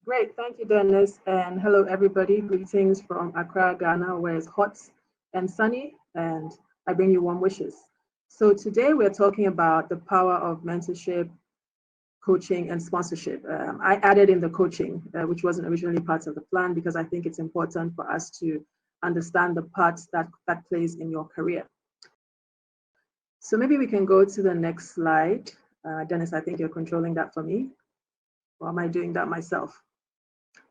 Great, thank you, Dennis, and hello, everybody. Greetings from Accra, Ghana, where it's hot and sunny, and I bring you warm wishes. So today we're talking about the power of mentorship, coaching, and sponsorship. I added in the coaching, which wasn't originally part of the plan, because I think it's important for us to understand the parts that plays in your career. So maybe we can go to the next slide. Dennis, I think you're controlling that for me, or am I doing that myself?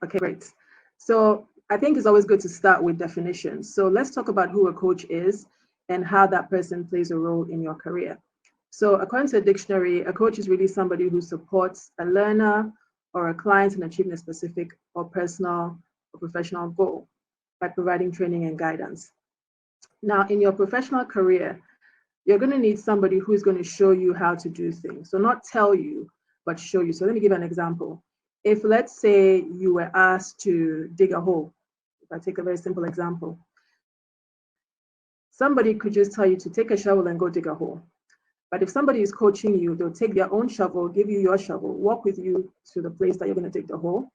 Okay, great. So I think it's always good to start with definitions. So let's talk about who a coach is and how that person plays a role in your career. So according to the dictionary, a coach is really somebody who supports a learner or a client in achieving a specific or personal or professional goal by providing training and guidance. Now, in your professional career, you're going to need somebody who's going to show you how to do things. So not tell you, but show you. So let me give an example. If let's say you were asked to dig a hole, if I take a very simple example, somebody could just tell you to take a shovel and go dig a hole. But if somebody is coaching you, they'll take their own shovel, give you your shovel, walk with you to the place that you're going to dig the hole,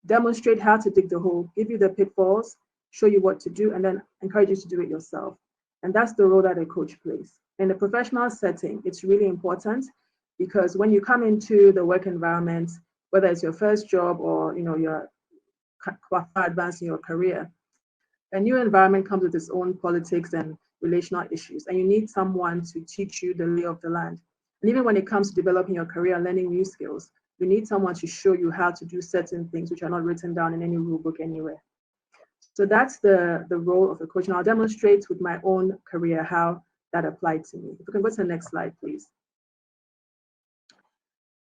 demonstrate how to dig the hole, give you the pitfalls, show you what to do, and then encourage you to do it yourself. And that's the role that a coach plays. In a professional setting, it's really important because when you come into the work environment, whether it's your first job or you're far advanced in your career, a new environment comes with its own politics and relational issues, and you need someone to teach you the lay of the land. And even when it comes to developing your career and learning new skills, you need someone to show you how to do certain things which are not written down in any rule book anywhere. So that's the role of a coach. And I'll demonstrate with my own career how that applied to me. If we can go to the next slide, please.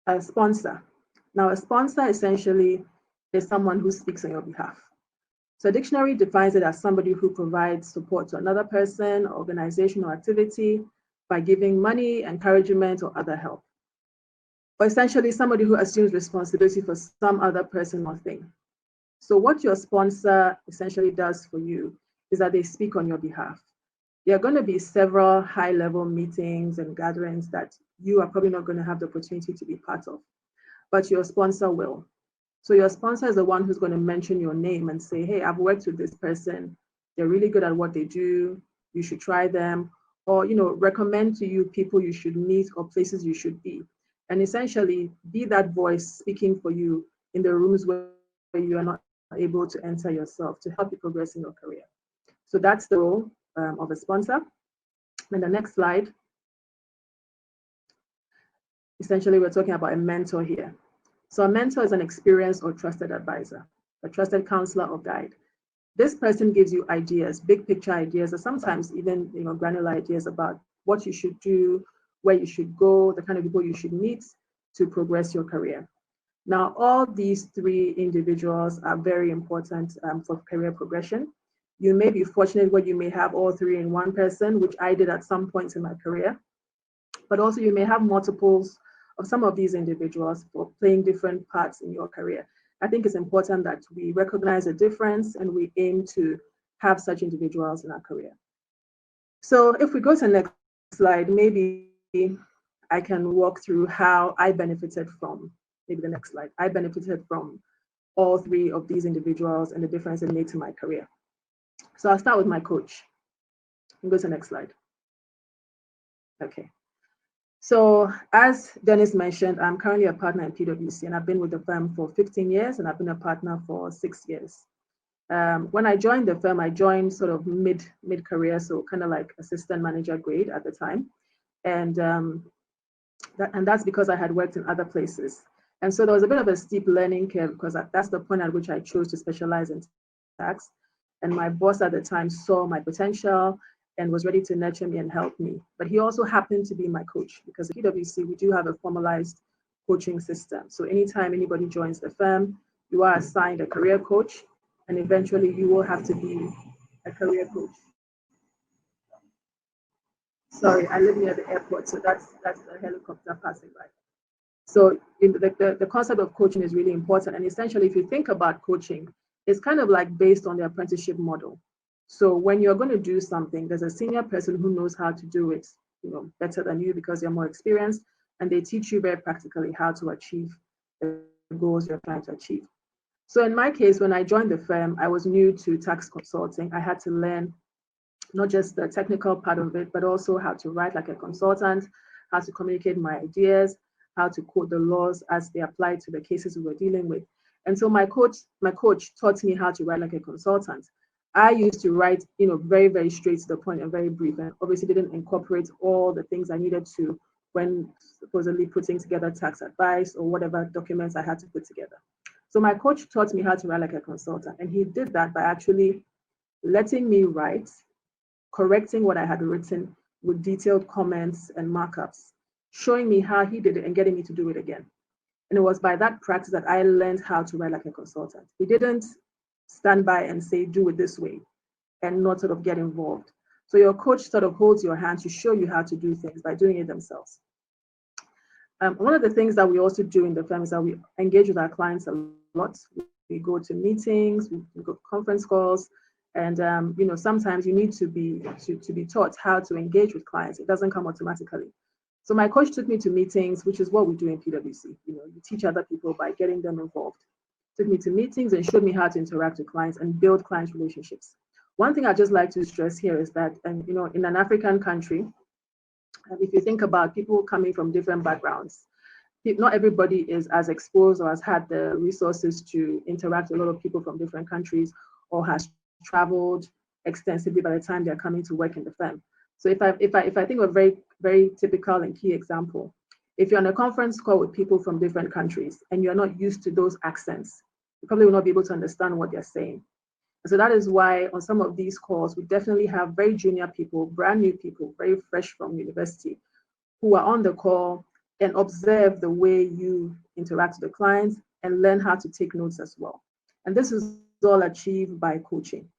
A sponsor. Now, a sponsor essentially is someone who speaks on your behalf. So a dictionary defines it as somebody who provides support to another person, organization, or activity by giving money, encouragement, or other help. Or essentially somebody who assumes responsibility for some other person or thing. So what your sponsor essentially does for you is that they speak on your behalf. There are going to be several high-level meetings and gatherings that you are probably not going to have the opportunity to be part of, but your sponsor will. So your sponsor is the one who's going to mention your name and say, hey, I've worked with this person. They're really good at what they do. You should try them. Or, recommend to you people you should meet or places you should be. And essentially be that voice speaking for you in the rooms where you are not able to enter yourself to help you progress in your career. So that's the role of a sponsor. And the next slide, essentially we're talking about a mentor here. So a mentor is an experienced or trusted advisor, a trusted counselor or guide. This person gives you ideas, big picture ideas, or sometimes even granular ideas about what you should do, where you should go, the kind of people you should meet to progress your career. Now, all these three individuals are very important for career progression. You may be fortunate where you may have all three in one person, which I did at some points in my career, but also you may have multiples of some of these individuals for playing different parts in your career. I think it's important that we recognize the difference and we aim to have such individuals in our career. So if we go to the next slide, maybe I can walk through how I benefited from, maybe the next slide, I benefited from all three of these individuals and the difference it made to my career. So I'll start with my coach. And go to the next slide. Okay. So as Dennis mentioned, I'm currently a partner in PwC and I've been with the firm for 15 years and I've been a partner for 6 years. When I joined the firm, I joined sort of mid-career, so kind of like assistant manager grade at the time. And that's because I had worked in other places. And so there was a bit of a steep learning curve because that's the point at which I chose to specialize in tax. And my boss at the time saw my potential and was ready to nurture me and help me. But he also happened to be my coach because at PwC, we do have a formalized coaching system. So anytime anybody joins the firm, you are assigned a career coach, and eventually you will have to be a career coach. Sorry, I live near the airport, so that's the helicopter passing by. So the concept of coaching is really important. And essentially, if you think about coaching, it's kind of like based on the apprenticeship model. So when you're going to do something, there's a senior person who knows how to do it, better than you because you're more experienced, and they teach you very practically how to achieve the goals you're trying to achieve. So in my case, when I joined the firm, I was new to tax consulting. I had to learn not just the technical part of it, but also how to write like a consultant, how to communicate my ideas, how to quote the laws as they apply to the cases we were dealing with. And so my coach taught me how to write like a consultant. I used to write, very, very straight to the point and very brief, and obviously didn't incorporate all the things I needed to when supposedly putting together tax advice or whatever documents I had to put together. So my coach taught me how to write like a consultant, and he did that by actually letting me write, correcting what I had written with detailed comments and markups, showing me how he did it and getting me to do it again. And it was by that practice that I learned how to write like a consultant. He didn't stand by and say, do it this way and not sort of get involved. So your coach sort of holds your hand to show you how to do things by doing it themselves. One of the things that we also do in the firm is that we engage with our clients a lot. We go to meetings, we go to conference calls, and sometimes you need to be taught how to engage with clients. It doesn't come automatically. So my coach took me to meetings, which is what we do in PwC. You teach other people by getting them involved. Took me to meetings and showed me how to interact with clients and build client relationships. One thing I'd just like to stress here is that, in an African country, if you think about people coming from different backgrounds, not everybody is as exposed or has had the resources to interact with a lot of people from different countries or has traveled extensively by the time they're coming to work in the firm. So if I think of a very, very typical and key example, if you're on a conference call with people from different countries and you're not used to those accents, you probably will not be able to understand what they're saying. So that is why on some of these calls, we definitely have very junior people, brand new people, very fresh from university, who are on the call and observe the way you interact with the clients and learn how to take notes as well. And this is all achieved by coaching,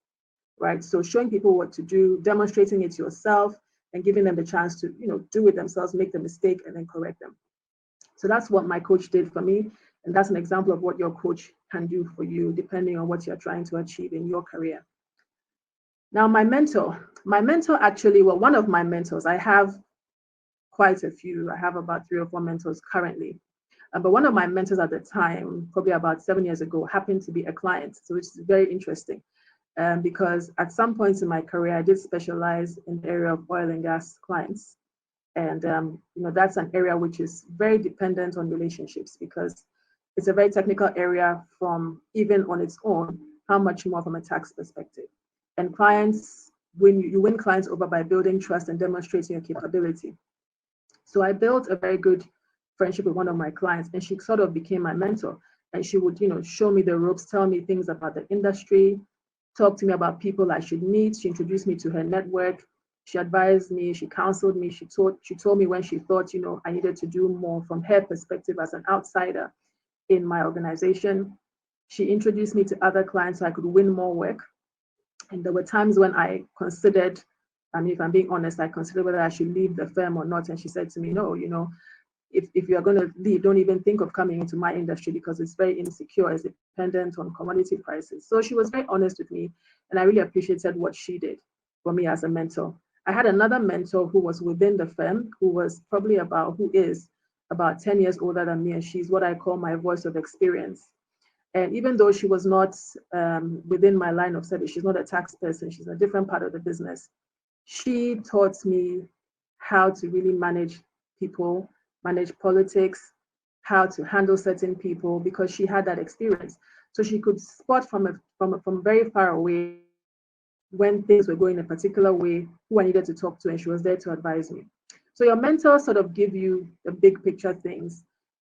right? So showing people what to do, demonstrating it yourself, and giving them the chance to, do it themselves, make the mistake, and then correct them. So that's what my coach did for me. And that's an example of what your coach can do for you, depending on what you're trying to achieve in your career. Now, my mentor actually, well, one of my mentors, I have quite a few. I have about 3 or 4 mentors currently. But one of my mentors at the time, probably about 7 years ago, happened to be a client. So it's very interesting because at some points in my career, I did specialize in the area of oil and gas clients. And that's an area which is very dependent on relationships because it's a very technical area from even on its own, how much more from a tax perspective. And clients, when you win clients over by building trust and demonstrating your capability. So I built a very good friendship with one of my clients, and she sort of became my mentor. And she would, show me the ropes, tell me things about the industry, talk to me about people I should meet. She introduced me to her network. She advised me, she counseled me, she told me when she thought, I needed to do more from her perspective as an outsider in my organization. She introduced me to other clients so I could win more work. And there were times when I considered, if I'm being honest, I considered whether I should leave the firm or not. And she said to me, no, if you're going to leave, don't even think of coming into my industry because it's very insecure, it's dependent on commodity prices. So she was very honest with me, and I really appreciated what she did for me as a mentor. I had another mentor who was within the firm, who is about 10 years older than me, and she's what I call my voice of experience. And even though she was not within my line of service, she's not a tax person, she's in a different part of the business. She taught me how to really manage people, manage politics, how to handle certain people, because she had that experience. So she could spot from very far away when things were going a particular way, who I needed to talk to, and she was there to advise me. So your mentors sort of give you the big picture things.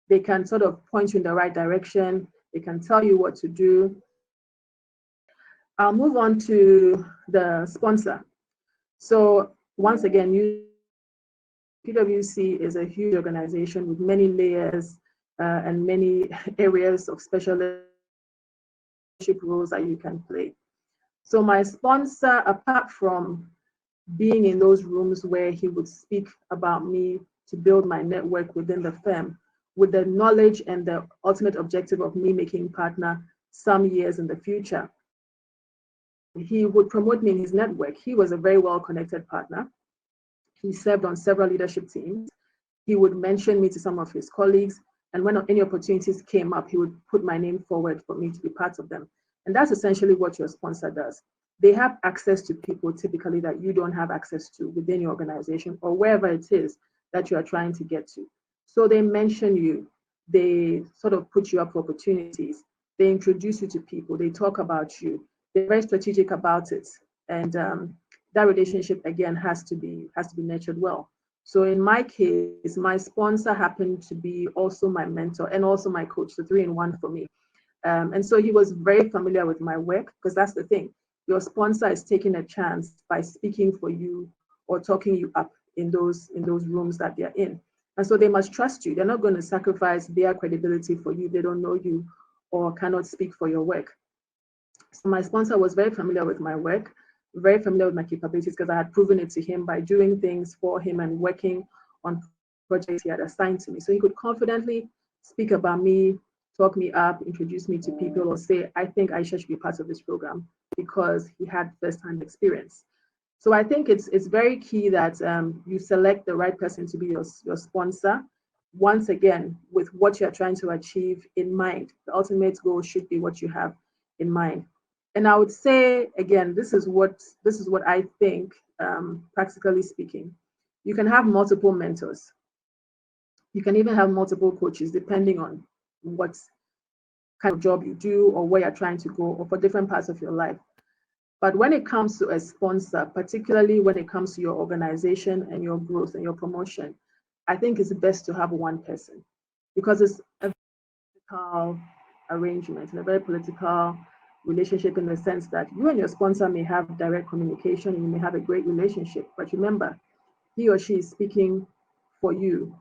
They can sort of point you in the right direction. They can tell you what to do. I'll move on to the sponsor. So once again, PwC is a huge organization with many layers and many areas of special leadership roles that you can play. So my sponsor, apart from being in those rooms where he would speak about me to build my network within the firm, with the knowledge and the ultimate objective of me making partner some years in the future, he would promote me in his network. He was a very well-connected partner. He served on several leadership teams. He would mention me to some of his colleagues. And when any opportunities came up, he would put my name forward for me to be part of them. And that's essentially what your sponsor does. They have access to people typically that you don't have access to within your organization or wherever it is that you are trying to get to. So they mention you, they sort of put you up for opportunities, they introduce you to people, they talk about you, they're very strategic about it. And that relationship again has to be nurtured well. So in my case, my sponsor happened to be also my mentor and also my coach, so 3-in-1 for me. And so he was very familiar with my work, because that's the thing. Your sponsor is taking a chance by speaking for you or talking you up in those rooms that they're in. And so they must trust you. They're not going to sacrifice their credibility for you. They don't know you or cannot speak for your work. So my sponsor was very familiar with my work, very familiar with my capabilities, because I had proven it to him by doing things for him and working on projects he had assigned to me. So he could confidently speak about me, talk me up, introduce me to people, or say, I think Ayesha should be part of this program, because he had first-hand experience. So I think it's very key that you select the right person to be your sponsor. Once again, with what you're trying to achieve in mind, the ultimate goal should be what you have in mind. And I would say, again, this is what I think, practically speaking. You can have multiple mentors. You can even have multiple coaches, depending on what kind of job you do or where you're trying to go, or for different parts of your life. But when it comes to a sponsor, particularly when it comes to your organization and your growth and your promotion, I think it's best to have one person, because it's a political arrangement and a very political relationship, in the sense that you and your sponsor may have direct communication and you may have a great relationship. But remember, he or she is speaking for you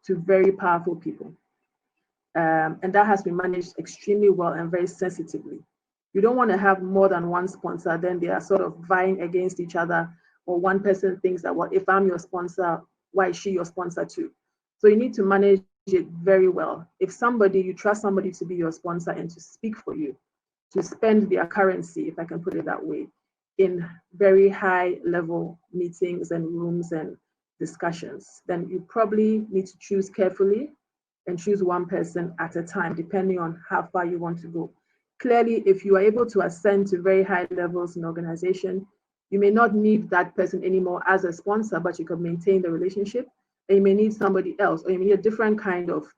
to very powerful people. And that has been managed extremely well and very sensitively. You don't want to have more than one sponsor, then they are sort of vying against each other, or one person thinks that, well, if I'm your sponsor, why is she your sponsor too? So you need to manage it very well. If you trust somebody to be your sponsor and to speak for you, to spend their currency, if I can put it that way, in very high level meetings and rooms and discussions, then you probably need to choose carefully and choose one person at a time, depending on how far you want to go. Clearly, if you are able to ascend to very high levels in organization, you may not need that person anymore as a sponsor, but you can maintain the relationship. And you may need somebody else, or you may need a different kind of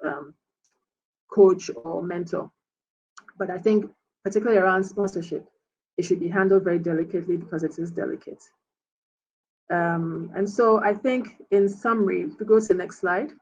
coach or mentor. But I think, particularly around sponsorship, it should be handled very delicately, because it is delicate. And so I think, in summary, if we go to the next slide.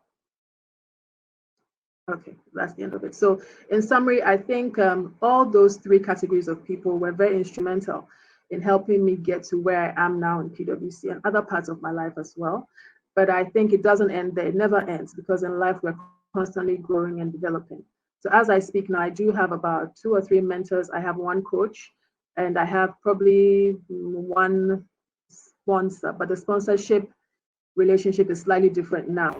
Okay, that's the end of it. So in summary, I think all those three categories of people were very instrumental in helping me get to where I am now in PwC and other parts of my life as well. But I think it doesn't end there. It never ends, because in life we're constantly growing and developing. So as I speak now, I do have about 2 or 3 mentors. I have 1 coach, and I have probably 1 sponsor, but the sponsorship relationship is slightly different now.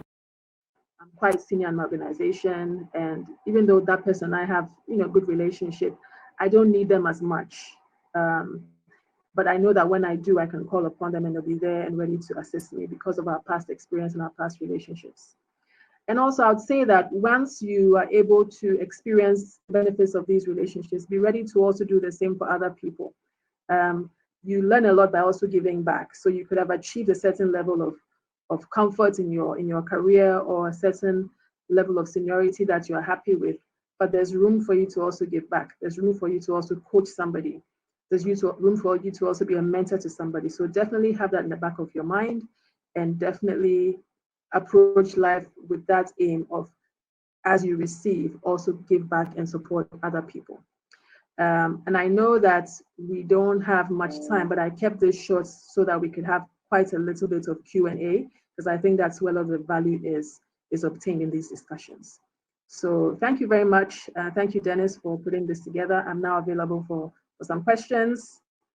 I'm quite senior in my organization, and even though that person I have, good relationship, I don't need them as much. But I know that when I do, I can call upon them and they'll be there and ready to assist me, because of our past experience and our past relationships. And also, I would say that once you are able to experience the benefits of these relationships, be ready to also do the same for other people. You learn a lot by also giving back. So you could have achieved a certain level of comfort in your career, or a certain level of seniority that you're happy with, but there's room for you to also give back. There's room for you to also coach somebody. There's room for you to also be a mentor to somebody. So definitely have that in the back of your mind, and definitely approach life with that aim of, as you receive, also give back and support other people. And I know that we don't have much time, but I kept this short so that we could have quite a little bit of Q&A, because I think that's where a lot of the value is obtained in these discussions. So thank you very much. Thank you, Dennis, for putting this together. I'm now available for some questions.